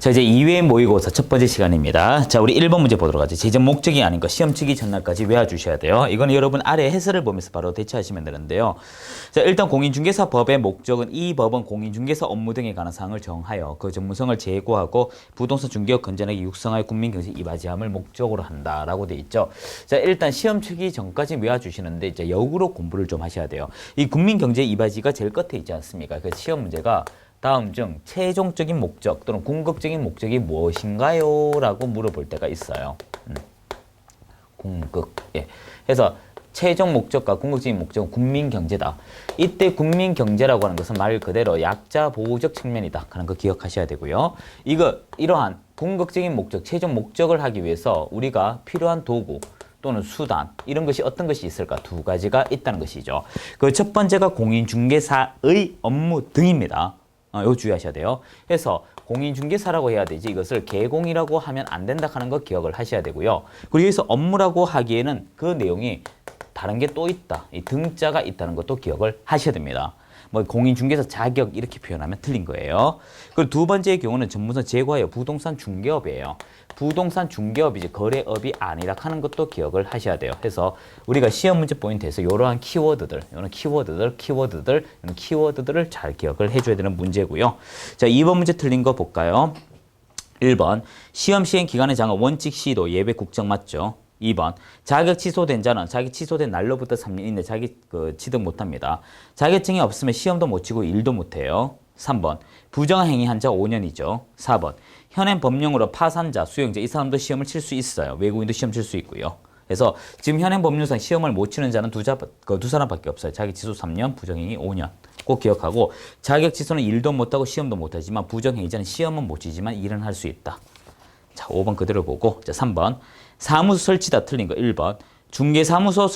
자, 이제 2회 모의고사 첫 번째 시간입니다. 자, 우리 1번 문제 보도록 하죠. 제적 목적이 아닌 거 시험 치기 전날까지 외워주셔야 돼요. 이거는 여러분 아래 해설을 보면서 바로 대처하시면 되는데요. 자, 일단 공인중개사 법의 목적은 이 법은 공인중개사 업무 등에 관한 사항을 정하여 그 전문성을 제고하고 부동산 중개업 건전하게 육성하여 국민경제 이바지함을 목적으로 한다라고 돼 있죠. 자, 일단 시험 치기 전까지 외워주시는데 이제 역으로 공부를 좀 하셔야 돼요. 이 국민경제 이바지가 제일 끝에 있지 않습니까? 그 시험 문제가 다음 중 최종적인 목적 또는 궁극적인 목적이 무엇인가요? 라고 물어볼 때가 있어요. 궁극. 예. 그래서 최종 목적과 궁극적인 목적은 국민경제다. 이때 국민경제라고 하는 것은 말 그대로 약자 보호적 측면이다 하는 거 기억하셔야 되고요. 이러한 궁극적인 목적, 최종 목적을 하기 위해서 우리가 필요한 도구 또는 수단 이런 것이 어떤 것이 있을까? 두 가지가 있다는 것이죠. 그 첫 번째가 공인중개사의 업무 등입니다. 이거 주의하셔야 돼요. 그래서 공인중개사라고 해야 되지 이것을 개공이라고 하면 안 된다 하는 거 기억을 하셔야 되고요. 그리고 여기서 업무라고 하기에는 그 내용이 다른 게 또 있다. 이 등자가 있다는 것도 기억을 하셔야 됩니다. 뭐 공인중개사 자격 이렇게 표현하면 틀린 거예요. 그리고 두 번째의 경우는 전문성 제고하여 부동산 중개업이에요. 부동산 중개업이지 거래업이 아니라 하는 것도 기억을 하셔야 돼요. 그래서 우리가 시험 문제 포인트에서 이러한 키워드들, 이런 키워드들을 잘 기억을 해줘야 되는 문제고요. 자, 2번 문제 틀린 거 볼까요? 1번 시험 시행 기간의 장은 원칙 시도 예외 국적 맞죠? 2번 자격 취소된 자는 자격 취소된 날로부터 3년 이내 자격 취득 못합니다. 자격증이 없으면 시험도 못 치고 일도 못해요. 3번 부정한 행위한 자 5년이죠. 4번 현행 법령으로 파산자, 수용자 이 사람도 시험을 칠 수 있어요. 외국인도 시험 칠 수 있고요. 그래서 지금 현행 법률상 시험을 못 치는 자는 두 사람밖에 없어요. 자격 취소 3년, 부정행위 5년. 꼭 기억하고 자격 취소는 일도 못하고 시험도 못하지만 부정행위자는 시험은 못 치지만 일은 할 수 있다. 자, 5번 그대로 보고 자 3번 사무소 설치다 틀린 거 1번 중개사무소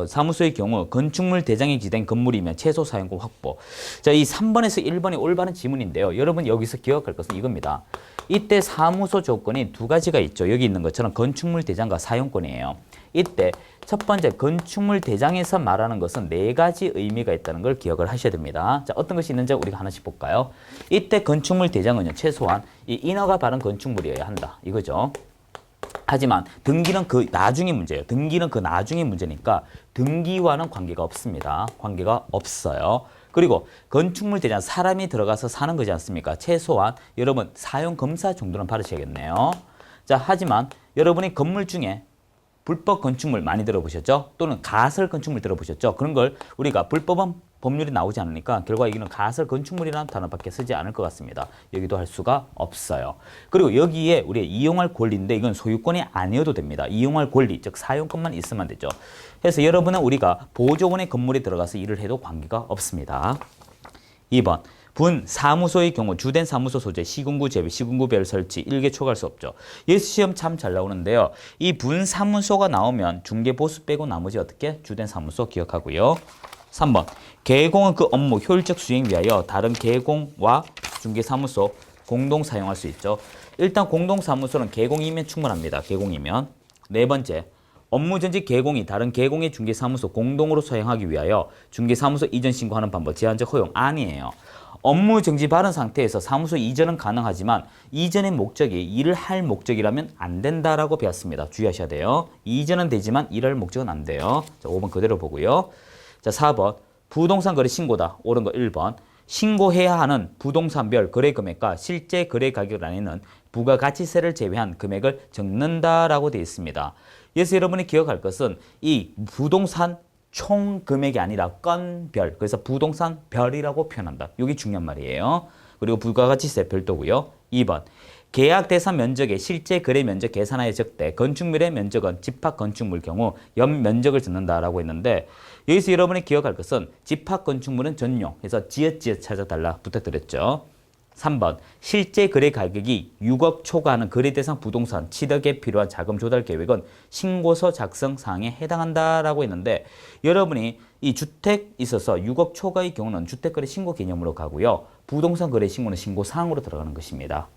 사무소의 경우 건축물 대장에 지된 건물이면 최소 사용권 확보. 자, 이 3번에서 1번이 올바른 지문인데요. 여러분 여기서 기억할 것은 이겁니다. 이때 사무소 조건이 두 가지가 있죠. 여기 있는 것처럼 건축물 대장과 사용권이에요. 이때 첫 번째 건축물 대장에서 말하는 것은 네 가지 의미가 있다는 걸 기억을 하셔야 됩니다. 자, 어떤 것이 있는지 우리가 하나씩 볼까요? 이때 건축물 대장은요, 최소한 이 인허가 받은 건축물이어야 한다. 이거죠. 하지만 등기는 그 나중의 문제예요. 등기는 그 나중의 문제니까 등기와는 관계가 없습니다. 관계가 없어요. 그리고 건축물 대장 사람이 들어가서 사는 거지 않습니까? 최소한 여러분 사용 검사 정도는 받으셔야겠네요. 자, 하지만 여러분이 건물 중에 불법 건축물 많이 들어보셨죠? 또는 가설 건축물 들어보셨죠? 그런 걸 우리가 불법은 법률이 나오지 않으니까 결과 여기는 가설 건축물이라는 단어밖에 쓰지 않을 것 같습니다. 여기도 할 수가 없어요. 그리고 여기에 우리 이용할 권리인데 이건 소유권이 아니어도 됩니다. 이용할 권리, 즉 사용권만 있으면 되죠. 그래서 여러분은 우리가 보조원의 건물에 들어가서 일을 해도 관계가 없습니다. 2번. 분 사무소의 경우 주된 사무소 소재 시군구 제외 시군구별 설치 일개 초과할 수 없죠. 예수 시험 참 잘 나오는데요. 이 분 사무소가 나오면 중개 보수 빼고 나머지 어떻게 주된 사무소 기억하고요. 3번 개공은 그 업무 효율적 수행 위하여 다른 개공과 중개 사무소 공동 사용할 수 있죠. 일단 공동 사무소는 개공이면 충분합니다. 개공이면. 네 번째 업무 전직 개공이 다른 개공의 중개 사무소 공동으로 사용하기 위하여 중개 사무소 이전 신고하는 방법 제한적 허용 아니에요. 업무 정지 받은 상태에서 사무소 이전은 가능하지만 이전의 목적이 일을 할 목적이라면 안 된다라고 배웠습니다. 주의하셔야 돼요. 이전은 되지만 일할 목적은 안 돼요. 자, 5번 그대로 보고요. 자, 4번 부동산 거래 신고다. 옳은 거 1번 신고해야 하는 부동산별 거래 금액과 실제 거래 가격 안에는 부가가치세를 제외한 금액을 적는다라고 되어 있습니다. 그래서 여러분이 기억할 것은 이 부동산 총 금액이 아니라 건별, 그래서 부동산 별이라고 표현한다. 이게 중요한 말이에요. 그리고 부가가치세 별도고요. 2번 계약 대상 면적의 실제 거래 면적 계산하여 적대 건축물의 면적은 집합 건축물 경우 연 면적을 적는다라고 했는데 여기서 여러분이 기억할 것은 집합 건축물은 전용, 그래서 지읒 찾아달라 부탁드렸죠. 3번 실제 거래 가격이 6억 초과하는 거래 대상 부동산 취득에 필요한 자금 조달 계획은 신고서 작성 사항에 해당한다라고 했는데 여러분이 이 주택 있어서 6억 초과의 경우는 주택거래 신고 개념으로 가고요. 부동산 거래 신고는 신고 사항으로 들어가는 것입니다.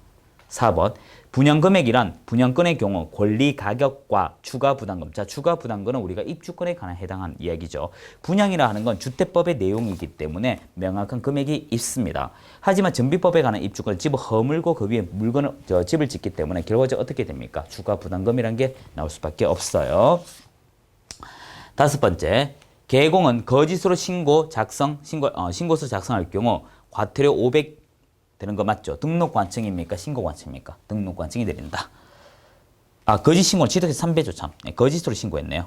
4번 분양금액이란 분양권의 경우 권리 가격과 추가 부담금. 자, 추가 부담금은 우리가 입주권에 관한 해당하는 이야기죠. 분양이라 하는 건 주택법의 내용이기 때문에 명확한 금액이 있습니다. 하지만 전비법에 관한 입주권은 집을 허물고 그 위에 물건을 집을 짓기 때문에 결과적으로 어떻게 됩니까? 추가 부담금이라는 게 나올 수밖에 없어요. 다섯 번째, 개공은 거짓으로 신고서 작성할 경우 과태료 500 되는 거 맞죠? 등록관청입니까? 신고관청입니까? 등록관청이 내린다. 거짓 신고는 취득세 3배죠, 참. 네, 거짓으로 신고했네요.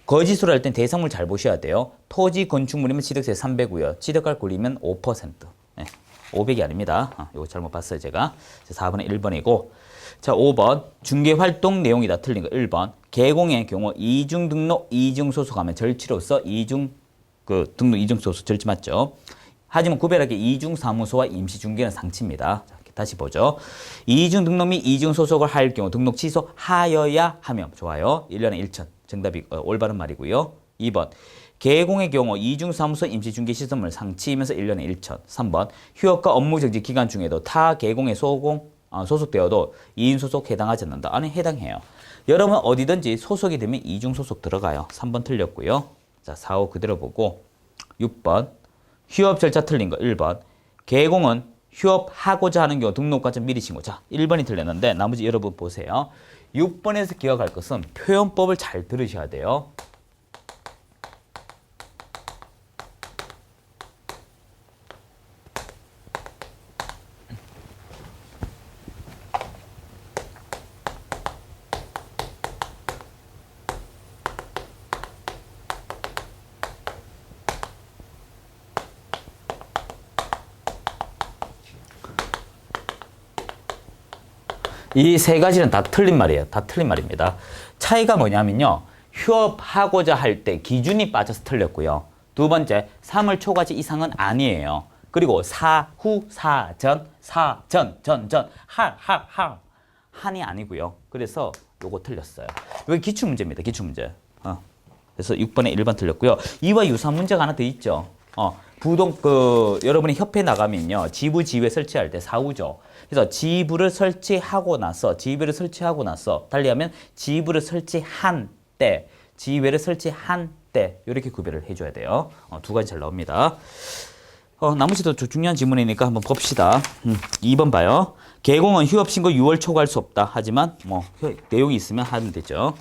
거짓으로 할 땐 대상물 잘 보셔야 돼요. 토지, 건축물이면 취득세 3배고요. 취득할 권리면 5%. 네, 500이 아닙니다. 이거 잘못 봤어요, 제가. 4번에 1번이고. 자, 5번. 중개활동 내용이다. 틀린 거 1번. 개공의 경우 이중 등록, 이중 소속하면 절취로서 등록 이중 소속 절취 맞죠? 하지만 구별하기 이중 사무소와 임시 중개는 상치입니다. 자, 다시 보죠. 이중 등록 및 이중 소속을 할 경우 등록 취소하여야 하면 좋아요. 1년에 1천. 정답이 올바른 말이고요. 2번. 개공의 경우 이중 사무소 임시 중개 시설물 상치이면서 1년에 1천. 3번. 휴업과 업무 정지 기간 중에도 타 개공에 소속되어도 2인 소속 해당하지 않는다. 아니, 해당해요. 여러분 어디든지 소속이 되면 이중 소속 들어가요. 3번 틀렸고요. 자, 4, 5 그대로 보고 6번. 휴업 절차 틀린 거 1번. 개공은 휴업하고자 하는 경우 등록관청 미리 신고. 자, 1번이 틀렸는데 나머지 여러분 보세요. 6번에서 기억할 것은 표현법을 잘 들으셔야 돼요. 이 세 가지는 다 틀린 말이에요. 다 틀린 말입니다. 차이가 뭐냐면요. 휴업하고자 할 때 기준이 빠져서 틀렸고요. 두 번째, 3월 초과지 이상은 아니에요. 그리고 사후, 사전, 한이 아니고요. 그래서 요거 틀렸어요. 이거 기출문제입니다. 기출문제. 그래서 6번에 1번 틀렸고요. 이와 유사한 문제가 하나 더 있죠. 여러분이 협회 나가면요. 지부 지휘에 설치할 때 사후죠. 그래서 지부를 설치하고 나서, 달리하면 지부를 설치한 때, 지휘를 설치한 때, 이렇게 구별을 해줘야 돼요. 두 가지 잘 나옵니다. 나머지도 중요한 지문이니까 한번 봅시다. 2번 봐요. 개공은 휴업신고 6월 초과할 수 없다. 하지만, 내용이 있으면 하면 되죠.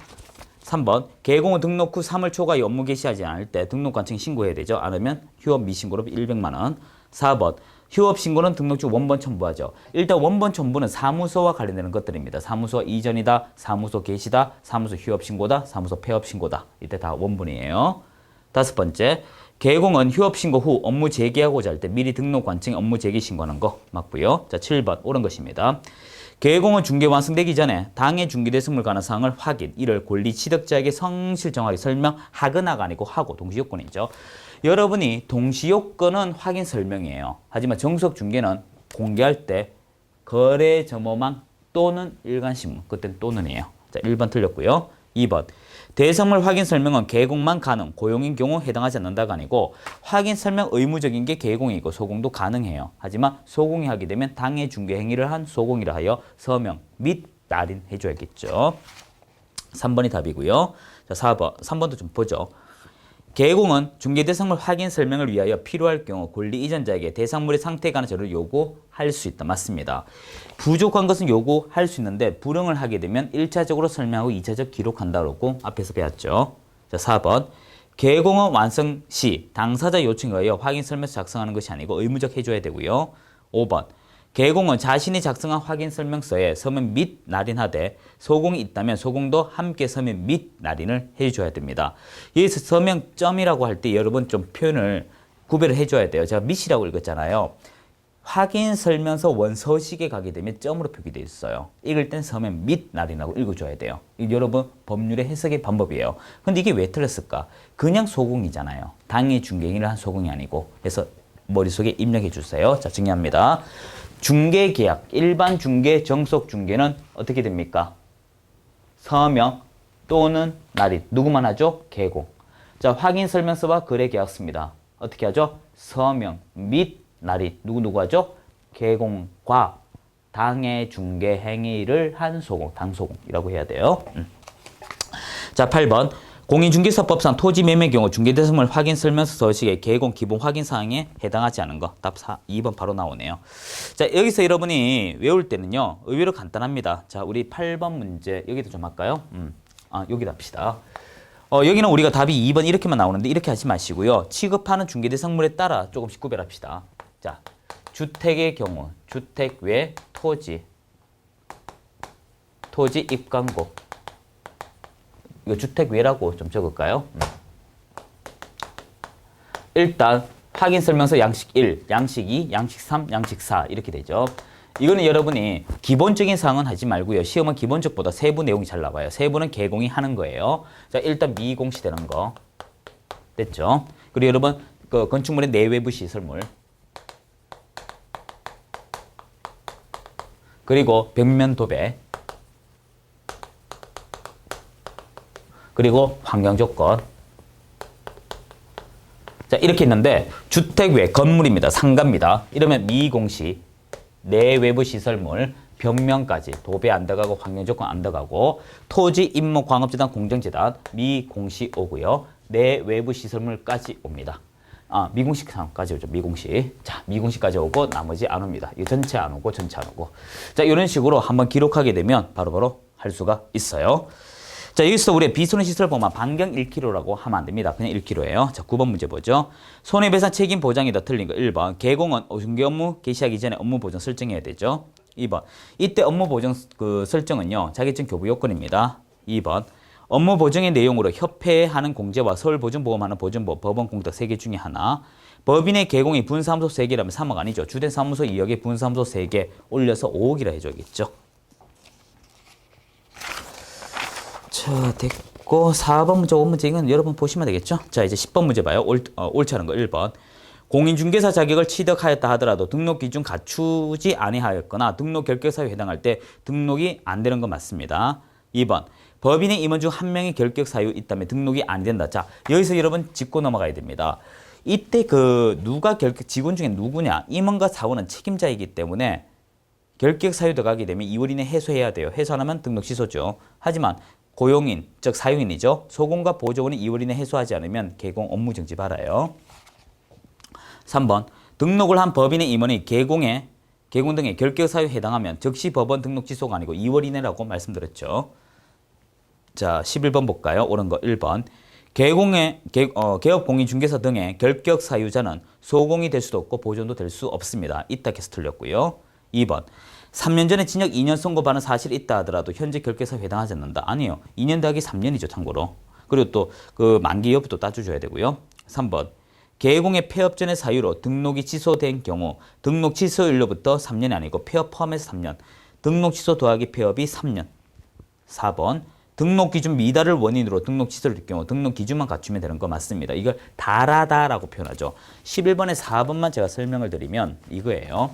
3번. 개공은 등록 후 3월 초과에 업무 개시하지 않을 때 등록관청에 신고해야 되죠. 않으면 휴업 미신고로 100만 원. 4번. 휴업 신고는 등록 중 원본 첨부하죠. 일단 원본 첨부는 사무소와 관련되는 것들입니다. 사무소 이전이다, 사무소 개시다, 사무소 휴업 신고다, 사무소 폐업 신고다. 이때 다 원본이에요. 다섯 번째, 개공은 휴업 신고 후 업무 재개하고자 할 때 미리 등록관청에 업무 재개 신고하는 거 맞고요. 자, 7번 옳은 것입니다. 개공은 중개 완성되기 전에 당해 중개대상물 관한 사항을 확인, 이를 권리 취득자에게 성실 정확히 설명하거나가 아니고 하고 동시요건이죠. 여러분이 동시요건은 확인 설명이에요. 하지만 정석 중개는 공개할 때 거래 점호망 또는 일간신문, 그때는 또는이에요. 자, 1번 틀렸고요. 2번. 대상물 확인 설명은 개공만 가능, 고용인 경우 해당하지 않는다가 아니고 확인 설명 의무적인 게 개공이고 소공도 가능해요. 하지만 소공이 하게 되면 당해 중개 행위를 한 소공이라 하여 서명 및 날인 해줘야겠죠. 3번이 답이고요. 자, 4번. 3번도 좀 보죠. 개공은 중개대상물 확인 설명을 위하여 필요할 경우 권리 이전자에게 대상물의 상태에 관한 자료를 요구할 수 있다. 맞습니다. 부족한 것은 요구할 수 있는데 불응을 하게 되면 1차적으로 설명하고 2차적 기록한다고 앞에서 배웠죠. 자, 4번. 개공은 완성 시 당사자 요청에 의하여 확인 설명서 작성하는 것이 아니고 의무적 해줘야 되고요. 5번. 개공은 자신이 작성한 확인 설명서에 서명 및 날인하되 소공이 있다면 소공도 함께 서명 및 날인을 해줘야 됩니다. 여기서 서명점이라고 할 때 여러분 좀 표현을 구별을 해줘야 돼요. 제가 밑이라고 읽었잖아요. 확인 설명서 원서식에 가게 되면 점으로 표기되어 있어요. 읽을 땐 서명 및 날인하고 읽어줘야 돼요. 이게 여러분 법률의 해석의 방법이에요. 근데 이게 왜 틀렸을까? 그냥 소공이잖아요. 당해 중개인을 한 소공이 아니고. 그래서 머릿속에 입력해 주세요. 자, 정리합니다. 중개계약, 일반 중개, 정속 중개는 어떻게 됩니까? 서명 또는 날인. 누구만 하죠? 개공. 자, 확인 설명서와 거래 계약서입니다. 어떻게 하죠? 서명 및 날인. 누구 하죠? 개공과 당해 중개 행위를 한 소공, 당소공이라고 해야 돼요. 자, 8번. 공인중개사법상 토지 매매 경우 중개대상물 확인 설명서 서식의 개공 기본 확인 사항에 해당하지 않은 거. 답 2번 바로 나오네요. 자, 여기서 여러분이 외울 때는요, 의외로 간단합니다. 자, 우리 8번 문제, 여기도 좀 할까요? 여기다 합시다. 여기는 우리가 답이 2번 이렇게만 나오는데 이렇게 하지 마시고요. 취급하는 중개대상물에 따라 조금씩 구별합시다. 자, 주택의 경우, 주택 외 토지 입광고. 이거 주택 외라고 좀 적을까요? 일단 확인 설명서 양식 1, 양식 2, 양식 3, 양식 4 이렇게 되죠. 이거는 여러분이 기본적인 사항은 하지 말고요. 시험은 기본적보다 세부 내용이 잘 나와요. 세부는 개공이 하는 거예요. 자, 일단 미공시되는 거. 됐죠? 그리고 여러분 그 건축물의 내외부 시설물. 그리고 벽면 도배. 그리고 환경 조건. 자, 이렇게 있는데 주택 외 건물입니다. 상가입니다. 이러면 미공시, 내외부 시설물, 벽면까지 도배 안 들어가고 환경 조건 안 들어가고 토지, 임목, 광업재단, 공정재단 미공시 오고요. 내외부 시설물까지 옵니다. 미공시 상까지 오죠. 미공시. 자, 미공시까지 오고 나머지 안 옵니다. 이 전체 안 오고 전체 안 오고. 자, 이런 식으로 한번 기록하게 되면 바로바로 할 수가 있어요. 자, 여기서 우리 비손해 시설 보면 반경 1km라고 하면 안 됩니다. 그냥 1km예요. 자, 9번 문제 보죠. 손해배상 책임 보장이다. 틀린 거 1번. 개공은 중개 업무 개시하기 전에 업무 보장 설정해야 되죠. 2번. 이때 업무 보장 설정은요. 자격증 교부 요건입니다. 2번. 업무 보정의 내용으로 협회하는 공제와 서울보증보험하는 보증법, 법원 공탁 3개 중에 하나. 법인의 개공이 분사무소 3개라면 3억 아니죠. 주된 사무소 2억에 분사무소 3개 올려서 5억이라 해줘야겠죠. 자, 됐고 4번 문제, 5번 문제 이건 여러분 보시면 되겠죠. 자, 이제 10번 문제 봐요. 옳지 않은 거 1번. 공인중개사 자격을 취득하였다 하더라도 등록 기준 갖추지 아니하였거나 등록 결격 사유에 해당할 때 등록이 안 되는 건 맞습니다. 2번. 법인의 임원 중 한 명의 결격 사유 있다면 등록이 안 된다. 자, 여기서 여러분 짚고 넘어가야 됩니다. 이때 누가 직원 중에 누구냐? 임원과 사원은 책임자이기 때문에 결격 사유 들어가게 되면 2월 이내 해소해야 돼요. 해소 안 하면 등록 취소죠. 하지만 고용인, 즉 사유인이죠. 소공과 보조원이 2월 이내 해소하지 않으면 개공 업무 정지 받아요. 3번. 등록을 한 법인의 임원이 개공 등의 결격 사유에 해당하면 즉시 법원 등록 취소가 아니고 2월 이내라고 말씀드렸죠. 자, 11번 볼까요? 옳은 거 1번. 개업공인중개사 등의 결격 사유자는 소공이 될 수도 없고 보존도 될 수 없습니다. 있다 해서 틀렸고요. 2번. 3년 전에 징역 2년 선고받은 사실이 있다 하더라도 현재 결격 사유에 해당하지 않는다. 아니에요. 2년 더하기 3년이죠, 참고로. 그리고 또 만기 여부도 따져줘야 되고요. 3번. 개공의 폐업 전의 사유로 등록이 취소된 경우 등록 취소일로부터 3년이 아니고 폐업 포함해서 3년. 등록 취소 더하기 폐업이 3년. 4번. 등록 기준 미달을 원인으로 등록 취소를 할 경우 등록 기준만 갖추면 되는 거 맞습니다. 이걸 달하다라고 표현하죠. 11번에 4번만 제가 설명을 드리면 이거예요.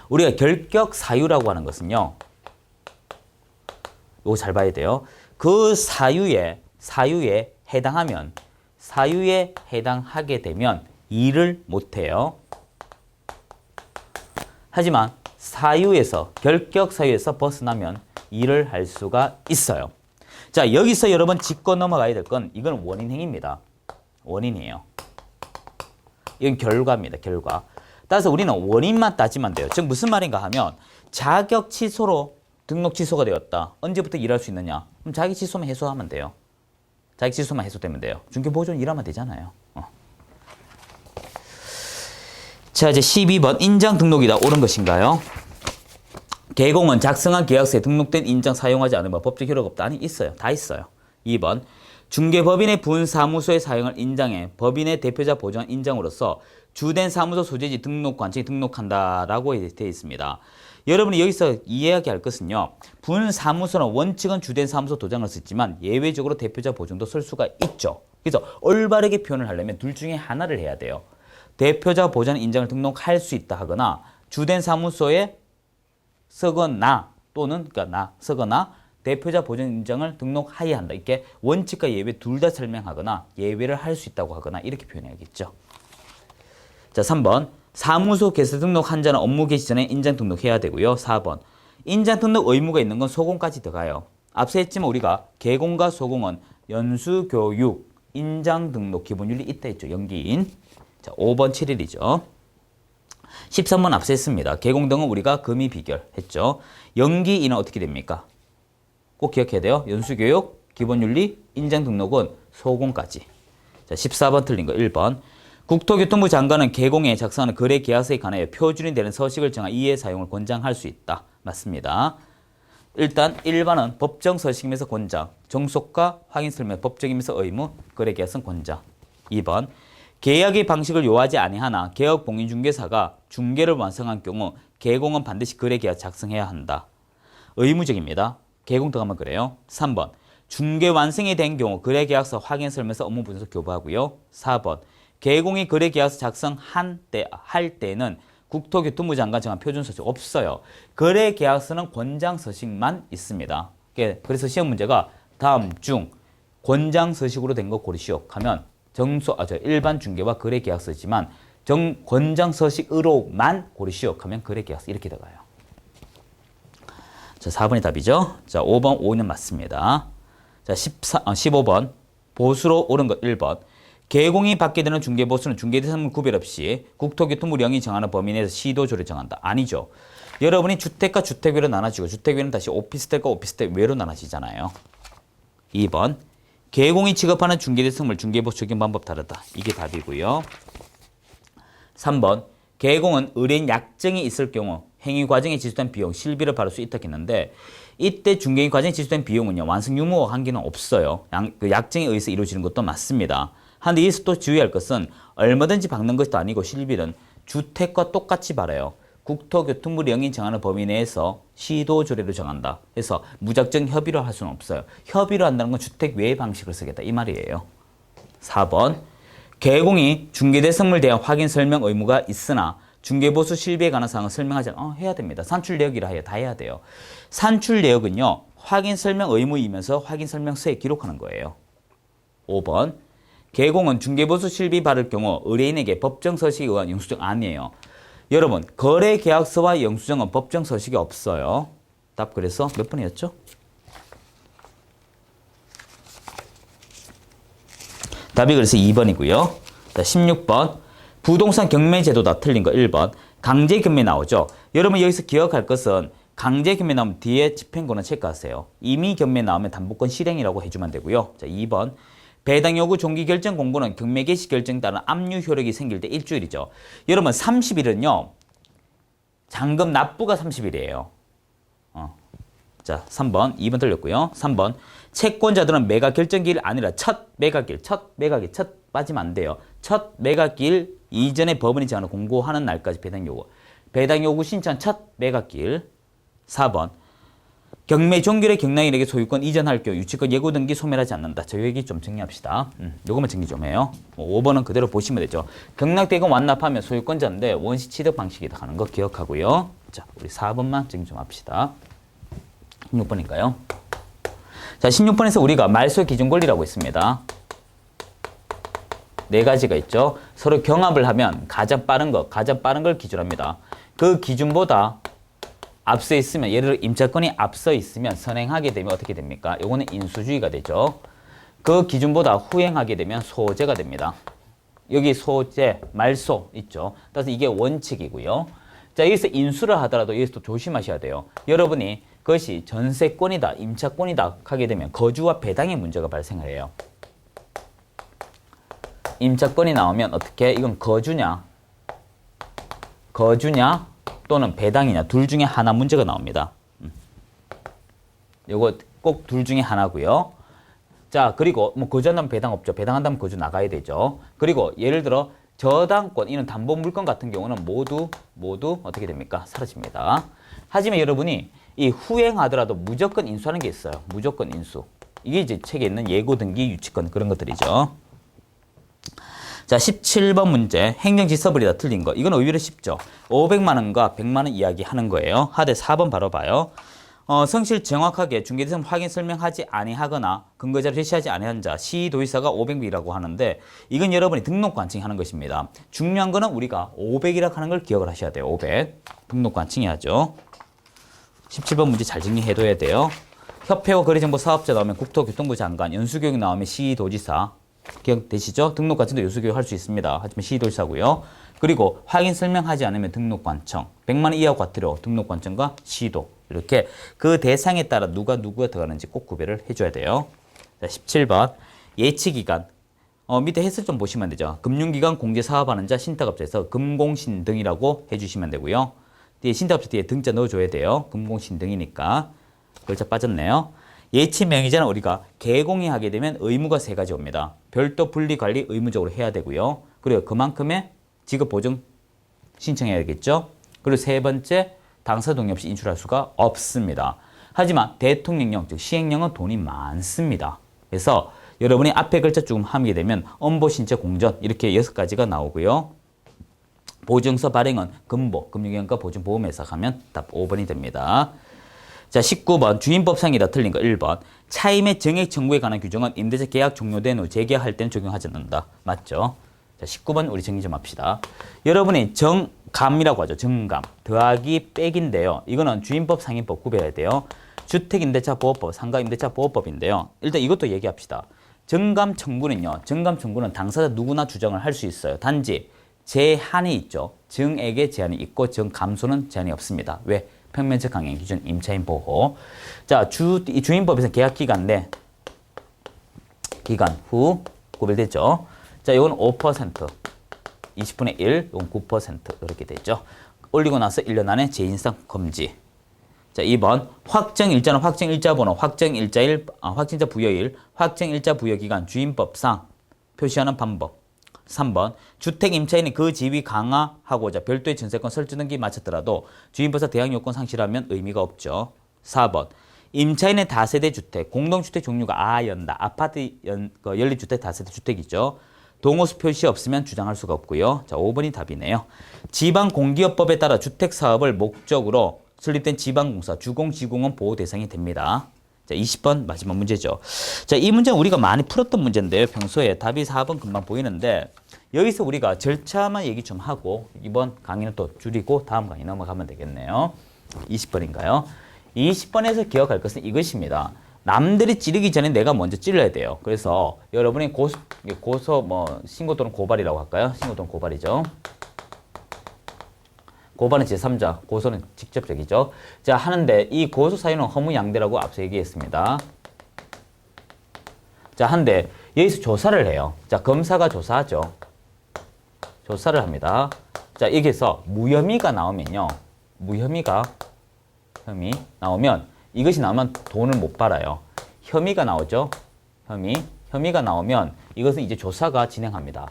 우리가 결격 사유라고 하는 것은요. 이거 잘 봐야 돼요. 그 사유에 해당하게 되면 일을 못해요. 하지만 결격 사유에서 벗어나면 일을 할 수가 있어요. 자, 여기서 여러분 짚고 넘어가야 될 건 이건 원인행위입니다. 원인이에요. 이건 결과입니다. 결과. 따라서 우리는 원인만 따지면 돼요. 즉 무슨 말인가 하면 자격 취소로 등록 취소가 되었다. 언제부터 일할 수 있느냐? 그럼 자격 취소만 해소하면 돼요. 자격 취소만 해소되면 돼요. 중개보조는 일하면 되잖아요. 자, 이제 12번 인장 등록이다. 옳은 것인가요? 개공은 작성한 계약서에 등록된 인장 사용하지 않으면 법적 효력 없다. 아니, 있어요. 다 있어요. 2번 중개법인의 분사무소의 사용을 인장해 법인의 대표자 보증한 인장으로서 주된 사무소 소재지 등록 관청에 등록한다라고 되어 있습니다. 여러분이 여기서 이해하게 할 것은요. 분사무소는 원칙은 주된 사무소 도장을 쓰지만 예외적으로 대표자 보증도 쓸 수가 있죠. 그래서 올바르게 표현을 하려면 둘 중에 하나를 해야 돼요. 대표자 보증 인장을 등록할 수 있다 하거나 주된 사무소에 쓰거나 또는 쓰거나 대표자 보증 인장을 등록하여야 한다. 이렇게 원칙과 예외 둘 다 설명하거나 예외를 할 수 있다고 하거나 이렇게 표현해야겠죠. 자, 3번. 사무소 개설 등록 한자는 업무 개시 전에 인장 등록해야 되고요. 4번. 인장 등록 의무가 있는 건 소공까지 들어가요. 앞서 했지만 우리가 개공과 소공은 연수교육, 인장 등록 기본윤리 있다 했죠. 연기인. 자, 5번 7일이죠. 13번 앞서 했습니다. 개공 등은 우리가 금이 비결했죠. 연기인은 어떻게 됩니까? 꼭 기억해야 돼요. 연수교육, 기본윤리, 인장 등록은 소공까지. 자, 14번 틀린 거 1번. 국토교통부 장관은 개공에 작성하는 거래 계약서에 관하여 표준이 되는 서식을 정한 이해 사용을 권장할 수 있다. 맞습니다. 일단 1번은 법정 서식이면서 권장, 정속과 확인 설명 법정이면서 의무, 거래 계약서 권장. 2번 계약의 방식을 요하지 아니하나 개업 공인중개사가 중개를 완성한 경우 개공은 반드시 거래 계약 작성해야 한다. 의무적입니다. 개공 들어가면 그래요. 3번 중개 완성이 된 경우 거래 계약서 확인 설명서 업무 분석 교부하고요. 4번 개공이 거래 계약서 작성할 때는 국토교통부 장관 정한 표준 서식 없어요. 거래 계약서는 권장 서식만 있습니다. 그래서 시험 문제가 다음 중 권장 서식으로 된 거 고르시오 하면 일반 중개와 거래 계약서지만 권장 서식으로만 고르시오 하면 거래 계약서 이렇게 들어가요. 자, 4번이 답이죠. 자, 5번 5는 맞습니다. 자, 15번 보수로 옳은 것 1번. 개공이 받게 되는 중개보수는 중개대상물 구별 없이 국토교통부 령이 정하는 범위 내에서 시도조를 정한다. 아니죠. 여러분이 주택과 주택외로 나눠지고 주택외는 다시 오피스텔과 오피스텔 외로 나눠지잖아요. 2번 개공이 취급하는 중개대상물 중개보수 적용 방법 다르다. 이게 답이고요. 3번 개공은 의뢰인 약정이 있을 경우 행위 과정에 지수된 비용, 실비를 받을 수 있다 했는데 이때 중개인 과정에 지수된 비용은요. 완성 유무와 관계는 없어요. 그 약정에 의해서 이루어지는 것도 맞습니다. 한데 여기서 또 주의할 것은 얼마든지 받는 것도 아니고 실비는 주택과 똑같이 받아요. 국토교통부 령이 정하는 범위 내에서 시도조례로 정한다. 그래서 무작정 협의로 할 수는 없어요. 협의로 한다는 건 주택 외의 방식을 쓰겠다 이 말이에요. 4번 개공이 중개대상물 대한 확인 설명 의무가 있으나 중개보수 실비에 관한 사항을 설명하지 해야 됩니다. 산출내역이라 해야 다 해야 돼요. 산출내역은요. 확인 설명 의무이면서 확인 설명서에 기록하는 거예요. 5번 개공은 중개보수 실비 받을 경우 의뢰인에게 법정 서식에 의한 영수증 아니에요. 여러분 거래 계약서와 영수증은 법정 서식이 없어요. 답 그래서 몇 번이었죠? 답이 그래서 2번이고요. 자, 16번 부동산 경매제도다 틀린 거 1번. 강제 경매 나오죠. 여러분 여기서 기억할 것은 강제 경매 나오면 뒤에 집행권을 체크하세요. 임의 경매 나오면 담보권 실행이라고 해주면 되고요. 자, 2번 배당 요구 종기 결정 공고는 경매 개시 결정에 따른 압류 효력이 생길 때 일주일이죠. 여러분 30일은요. 잔금 납부가 30일이에요. 자, 3번 2번 틀렸고요. 3번 채권자들은 매각 결정기일 아니라 첫 매각일 빠지면 안 돼요. 첫 매각일 이전에 법원이 정하는 공고하는 날까지 배당 요구 신청 첫 매각일. 4번 경매 종결의 경락인에게 소유권 이전할 경우 유치권 예고 등기 소멸하지 않는다. 저 얘기 좀 정리합시다. 요것만 정리 좀 해요. 5번은 그대로 보시면 되죠. 경락대금 완납하면 소유권자인데 원시 취득 방식이다 하는 거 기억하고요. 자, 우리 4번만 정리 좀 합시다. 16번인가요? 자, 16번에서 우리가 말소 기준 권리라고 있습니다. 네 가지가 있죠. 서로 경합을 하면 가장 빠른 걸 기준합니다. 그 기준보다 앞서 있으면 예를 들어 임차권이 앞서 있으면 선행하게 되면 어떻게 됩니까? 요거는 인수주의가 되죠. 그 기준보다 후행하게 되면 소재가 됩니다. 여기 소재, 말소 있죠. 따라서 이게 원칙이고요. 자, 여기서 인수를 하더라도 여기서 또 조심하셔야 돼요. 여러분이 그것이 전세권이다, 임차권이다 하게 되면 거주와 배당의 문제가 발생을 해요. 임차권이 나오면 어떻게? 이건 거주냐 또는 배당이냐 둘 중에 하나 문제가 나옵니다. 요거 꼭 둘 중에 하나고요. 자, 그리고 뭐 거주한다면 배당 없죠. 배당한다면 거주 나가야 되죠. 그리고 예를 들어 저당권 이런 담보 물건 같은 경우는 모두 어떻게 됩니까? 사라집니다. 하지만 여러분이 이 후행하더라도 무조건 인수하는 게 있어요. 무조건 인수. 이게 이제 책에 있는 예고 등기 유치권 그런 것들이죠. 자, 17번 문제 행정지서블이다 틀린 거. 이건 오히려 쉽죠. 500만 원과 100만 원 이야기 하는 거예요. 하대 4번 바로 봐요. 성실 정확하게 중개대상 확인 설명하지 아니하거나 근거자료 제시하지 아니한 자 시도지사가 500명이라고 하는데 이건 여러분이 등록관청이 하는 것입니다. 중요한 거는 우리가 500이라고 하는 걸 기억을 하셔야 돼요. 500. 등록관청이 하죠. 17번 문제 잘 정리해둬야 돼요. 협회와 거래정보 사업자 나오면 국토교통부 장관, 연수교육 나오면 시도지사. 기억되시죠? 등록관청도 연수교육 할 수 있습니다. 하지만 시도지사고요. 그리고 확인 설명하지 않으면 등록관청, 100만 원 이하 과태료 등록관청과 시도 이렇게 그 대상에 따라 누가 들어가는지 꼭 구별을 해줘야 돼요. 자, 17번 예치기간 밑에 해설 좀 보시면 되죠. 금융기관 공제 사업하는 자 신탁업자에서 금공신 등이라고 해주시면 되고요. 뒤에 신탁업자 뒤에 등자 넣어줘야 돼요. 금공신 등이니까 글자 빠졌네요. 예치 명의자는 우리가 개공이 하게 되면 의무가 3가지 옵니다. 별도 분리 관리 의무적으로 해야 되고요. 그리고 그만큼의 지급 보증 신청해야겠죠. 그리고 3번째 당사 동의 없이 인출할 수가 없습니다. 하지만 대통령령 즉 시행령은 돈이 많습니다. 그래서 여러분이 앞에 글자 쭉 하게 되면 엄보 신청 공전 이렇게 6가지가 나오고요. 보증서 발행은 금보 금융기관과 보증보험회사 가면 답 5번이 됩니다. 자, 19번 주임법상이다 틀린 거 1번 차임의 정액 청구에 관한 규정은 임대차 계약 종료된 후 재계약할 때는 적용하지 않는다. 맞죠? 자, 19번 우리 정리 좀 합시다. 여러분이 정감이라고 하죠. 정감 더하기 빽인데요. 이거는 주임법 상임법 구별해야 돼요. 주택임대차보호법 상가임대차보호법인데요. 일단 이것도 얘기합시다. 정감 청구는요. 정감 청구는 당사자 누구나 주장을 할 수 있어요. 단지 제한이 있죠. 정액에 제한이 있고 정감수는 제한이 없습니다. 왜? 평면적 강행 기준 임차인 보호. 자, 주임법에서 계약기간 내 기간 후 구별되죠. 자, 이건 5%, 20분의 1, 이건 9% 이렇게 되죠. 올리고 나서 1년 안에 재인상 금지. 자, 2번 확정일자는 확정일자 번호, 확정일자 부여일, 확정일자 부여기간 주임법상 표시하는 방법. 3번 주택 임차인이 그 지위 강화하고자 별도의 전세권 설치 등기 마쳤더라도 주임법상 대항 요건 상실하면 의미가 없죠. 4번 임차인의 다세대 주택, 공동주택 종류가 연다, 아파트 연립주택 다세대 주택이죠. 동호수 표시 없으면 주장할 수가 없고요. 자, 5번이 답이네요. 지방공기업법에 따라 주택사업을 목적으로 설립된 지방공사, 주공지공은 보호 대상이 됩니다. 자, 20번 마지막 문제죠. 자, 이 문제는 우리가 많이 풀었던 문제인데요. 평소에 답이 4번 금방 보이는데 여기서 우리가 절차만 얘기 좀 하고 이번 강의는 또 줄이고 다음 강의 넘어가면 되겠네요. 20번인가요? 20번에서 기억할 것은 이것입니다. 남들이 찌르기 전에 내가 먼저 찔러야 돼요. 그래서 여러분이 신고 또는 고발이라고 할까요? 신고 또는 고발이죠. 고발은 제3자, 고소는 직접적이죠. 자, 하는데 이 고소 사유는 허무양대라고 앞서 얘기했습니다. 자, 한데 여기서 조사를 해요. 자, 검사가 조사하죠. 조사를 합니다. 자, 여기서 무혐의가 나오면요. 혐의 나오면 이것이 나오면 돈을 못 받아요. 혐의가 나오죠. 혐의가 나오면 이것은 이제 조사가 진행합니다.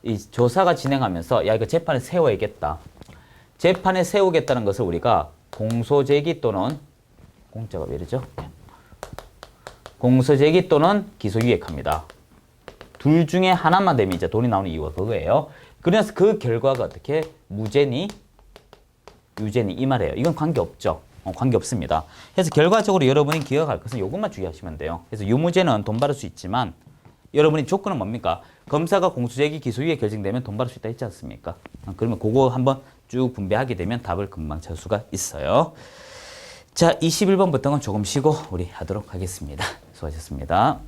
이 조사가 진행하면서 야, 이거 재판에 세워야겠다. 재판에 세우겠다는 것을 우리가 공소제기 또는 공짜가 왜 이러죠? 공소제기 또는 기소유예합니다. 둘 중에 하나만 되면 이제 돈이 나오는 이유가 그거예요. 그래서 그 결과가 어떻게 무죄니 유죄니 이 말이에요. 이건 관계없죠. 관계없습니다. 그래서 결과적으로 여러분이 기억할 것은 이것만 주의하시면 돼요. 그래서 유무죄는 돈 받을 수 있지만 여러분이 조건은 뭡니까? 검사가 공소제기 기소유예 결정되면 돈 받을 수 있다 했지 않습니까? 그러면 그거 한번 쭉 분배하게 되면 답을 금방 찾을 수가 있어요. 자, 21번부터는 조금 쉬고 우리 하도록 하겠습니다. 수고하셨습니다.